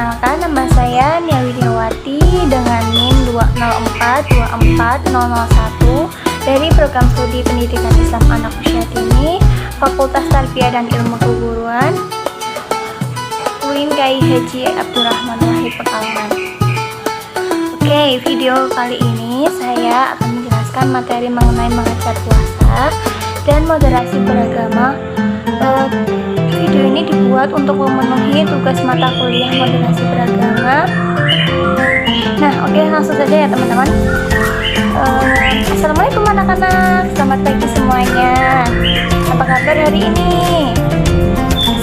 Perkenalkan, nama saya Nia Widiawati dengan NIM 204240001 dari Program Studi Pendidikan Islam Anak Usia Dini, Fakultas Tarbiyah dan Ilmu Keguruan, UIN KI Haji Abdurrahman Wahid Pekalongan. Oke, video kali ini saya akan menjelaskan materi mengenai mengajar puasa dan moderasi beragama. Video ini dibuat untuk memenuhi tugas mata kuliah moderasi beragama. Nah, oke, langsung saja ya teman-teman. Assalamualaikum anak-anak, selamat pagi semuanya. Apa kabar hari ini?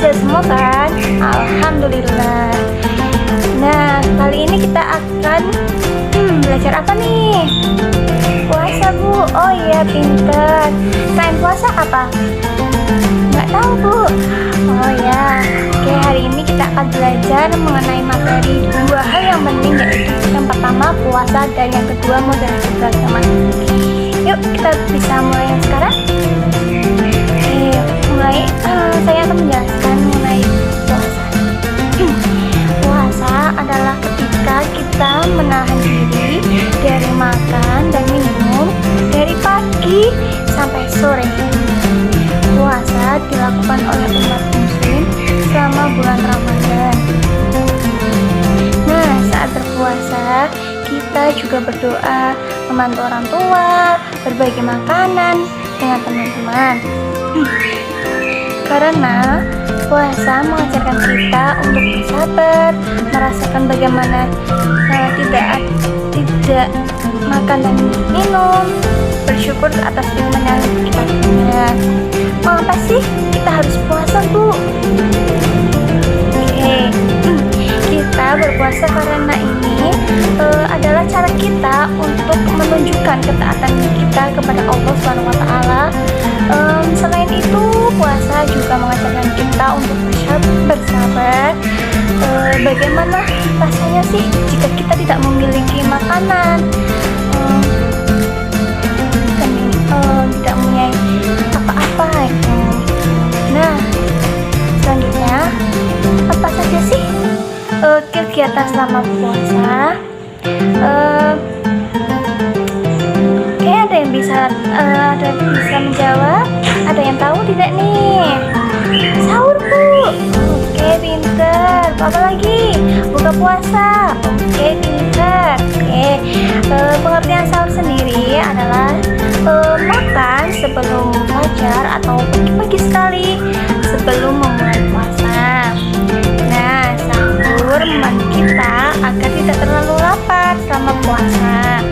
Sehat semua kan? Alhamdulillah. Nah, kali ini kita akan belajar apa nih? Puasa, Bu. Oh iya, pinter. Selain puasa apa? Nggak tahu, Bu. Oh ya, oke, hari ini kita akan belajar mengenai materi dua hal yang penting, yaitu yang pertama puasa dan yang kedua moderasi beragama. Yuk, kita bisa mulai sekarang. Saya akan menjelaskan mengenai puasa. Puasa adalah ketika kita menahan diri dari makan dan minum dari pagi sampai sore. Puasa dilakukan oleh umat muslim selama bulan Ramadan. Nah, saat berpuasa kita juga berdoa, membantu orang tua, berbagi makanan dengan teman-teman. Karena puasa mengajarkan kita untuk bersabar, merasakan bagaimana tidak makan dan minum, bersyukur atas nikmat yang kita punya. Mengapa sih kita harus puasa, Bu? Oke, kita berpuasa karena ini adalah cara kita untuk menunjukkan ketaatan kita kepada Allah SWT. Selain itu, puasa juga mengajarkan kita untuk bersabar. Bagaimana rasanya sih jika kita tidak memiliki makanan, dan tidak punya apa-apa itu. Nah, selanjutnya apa saja sih kegiatan selama puasa? Ada yang bisa menjawab. Ada yang tahu tidak nih? Sahur, Bu. Oke, pinter. Apa lagi? Buka puasa. Oke, pinter. Oke, pengertian sahur sendiri adalah makan sebelum fajar atau pagi-pagi sekali sebelum memulai puasa. Nah, sahur membantu kita agar tidak terlalu lapar selama puasa.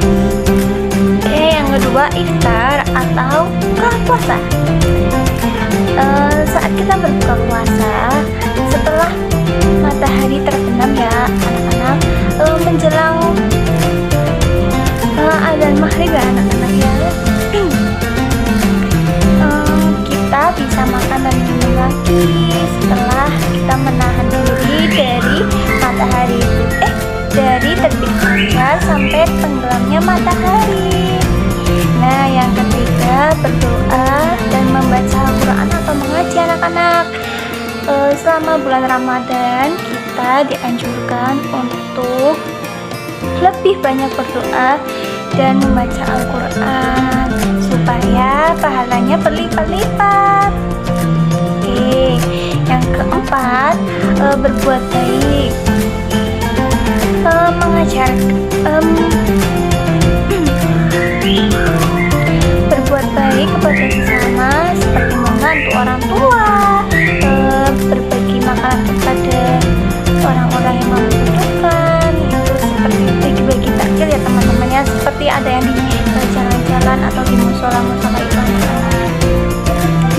Yang kedua, iftar atau buka puasa. Saat kita berbuka puasa setelah matahari terbenam ya anak-anak, menjelang azan maghrib ya anak-anak ya, kita bisa makan dan minum lagi setelah kita menahan diri dari matahari dari terbit fajar sampai tenggelamnya matahari. Nah, yang ketiga, berdoa dan membaca Al-Quran atau mengaji anak-anak. Selama bulan Ramadan kita dianjurkan untuk lebih banyak berdoa dan membaca Al-Quran supaya pahalanya berlipat-lipat. Oke, yang keempat, berbuat baik, berbuat baik kepada sesama seperti membantu orang tua, berbagi makanan kepada orang-orang yang membutuhkan, itu seperti bagi-bagi takjil ya teman-temannya, seperti ada yang di jalan-jalan atau di musola-musola itu.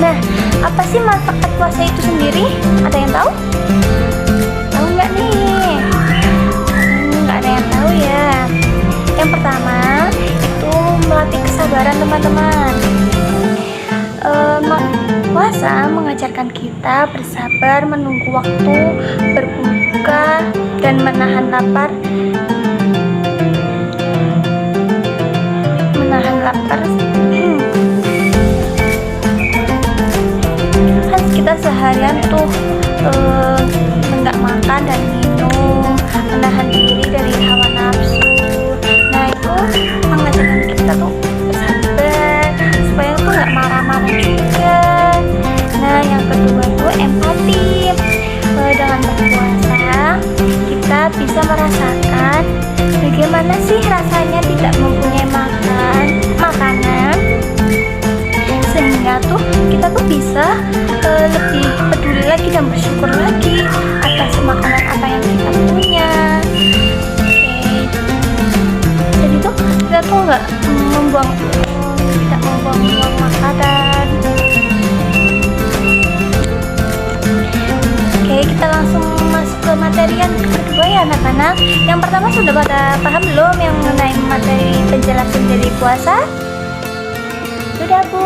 Nah, apa sih manfaat puasa itu sendiri? Ada yang tahu? Tahu nggak nih? Nggak ada yang tahu ya. Yang pertama itu melatih kesabaran teman-teman. Puasa mengajarkan kita bersabar menunggu waktu berbuka dan menahan lapar. Kan kita seharian tuh nggak makan dan minum, bisa merasakan bagaimana sih rasanya tidak mempunyai makanan, sehingga tuh kita tuh bisa lebih peduli lagi dan bersyukur lagi atas makanan apa yang kita punya. Jadi tuh kita tuh nggak tidak membuang makanan. Oke, kita langsung masuk ke materi yang kedua ya anak-anak. Yang pertama sudah pada paham belum yang mengenai materi penjelasan dari puasa? Sudah Bu.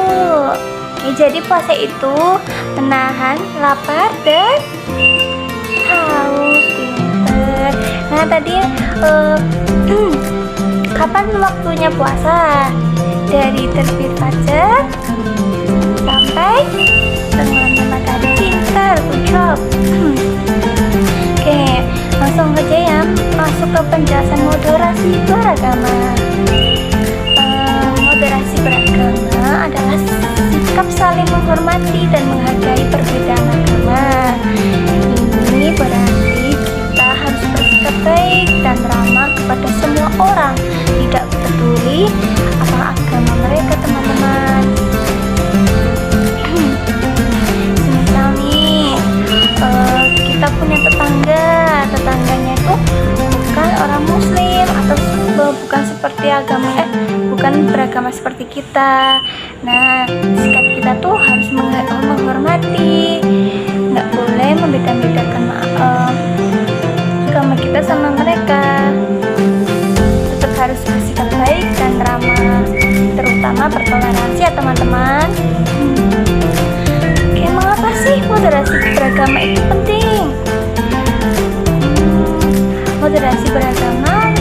Oke, jadi puasa itu menahan lapar dan haus. Pinter. Nah tadi kapan waktunya puasa? Dari terbit fajar sampai tenggelamnya matahari. Pintar, good job. Oke, langsung aja ya masuk ke penjelasan moderasi beragama. Moderasi beragama adalah sikap saling menghormati dan menghargai perbedaan agama. Ini berarti kita harus bersikap baik dan ramah kepada semua orang, tidak peduli apa agama mereka, teman-teman. Semisal nih kita punya tetangganya itu bukan orang muslim atau bukan seperti bukan beragama seperti kita. Nah, sikap kita tuh harus menghormati, nggak boleh membeda-bedakan agama kita sama mereka. Tetap harus bersikap baik dan ramah, terutama bertoleransi ya teman-teman. Oke, mengapa sih moderasi beragama itu penting? Moderasi beragama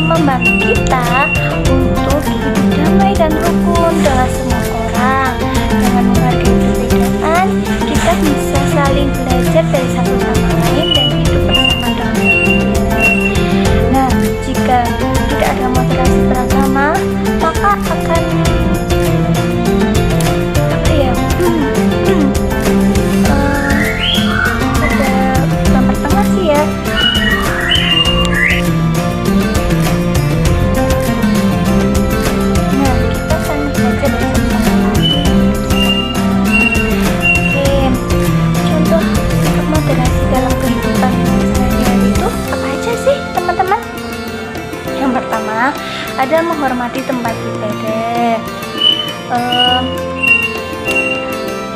membantu kita untuk hidup damai dan rukun dengan semua orang. Dengan menghargai perbedaan, kita bisa saling belajar dari satu sama lain dan hidup bersama dengan baik. Nah, jika tidak ada moderasi beragama, maka akan ada gambar tengah sih ya. Ada menghormati tempat ibadah.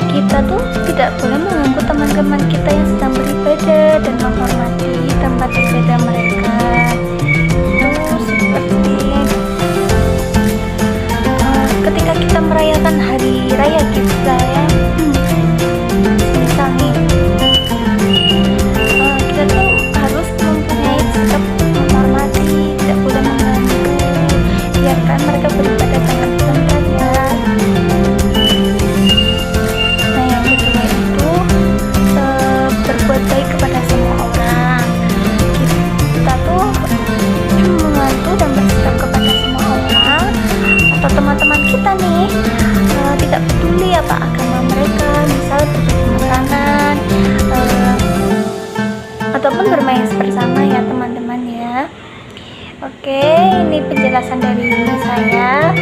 Kita tuh tidak boleh mengganggu teman-teman kita yang sedang beribadah dan menghormati tempat ibadah mereka. Itu seperti ketika kita merayakan hari raya kita ya. Misal nih, kita tuh harus mempunyai sikap menghormati, tidak boleh mengganggu. Biarkan mereka beribadah dengan tempatnya. Nah, yang kedua itu berbuat baik kepada semua orang. Kita tuh membantu dan bersikap kepada semua orang atau teman-teman kita nih, tidak peduli apa agama mereka, misal berbagi makanan ataupun bermain bersama ya teman-teman ya. Oke, ini penjelasan dari saya.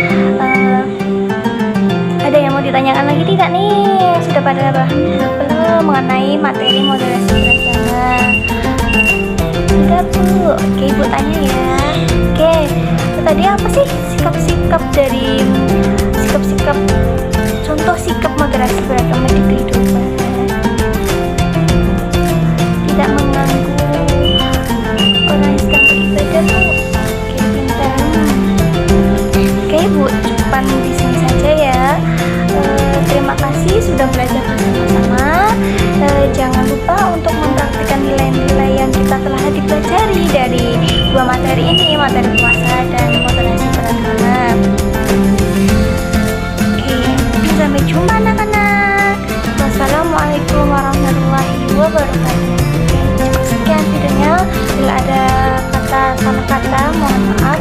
Ada yang mau ditanyakan lagi tidak nih? Sudah pada paham belum mengenai materi moderasi beragama? Sudah Bu. Oke, Ibu tanya ya. Oke, tadi apa sih contoh sikap moderasi beragama di kehidupan? Tidak mengganggu orang yang sedang beribadah tuh. Oke Bu, cukup di sini saja ya. Terima kasih sudah belajar bersama-sama. Jangan lupa untuk mempraktikkan nilai-nilai yang kita telah dipelajari dari dua materi ini, materi puasa dan moderasi beragama. Oke, sampai jumpa anak-anak. Wassalamualaikum warahmatullahi wabarakatuh. Oke, cukup sekian videonya. Bila ada salah kata mohon maaf.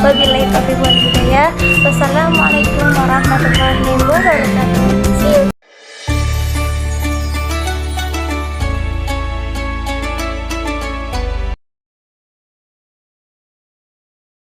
Wabillahi taufiq wal hidayah. Wassalamualaikum warahmatullahi wabarakatuh.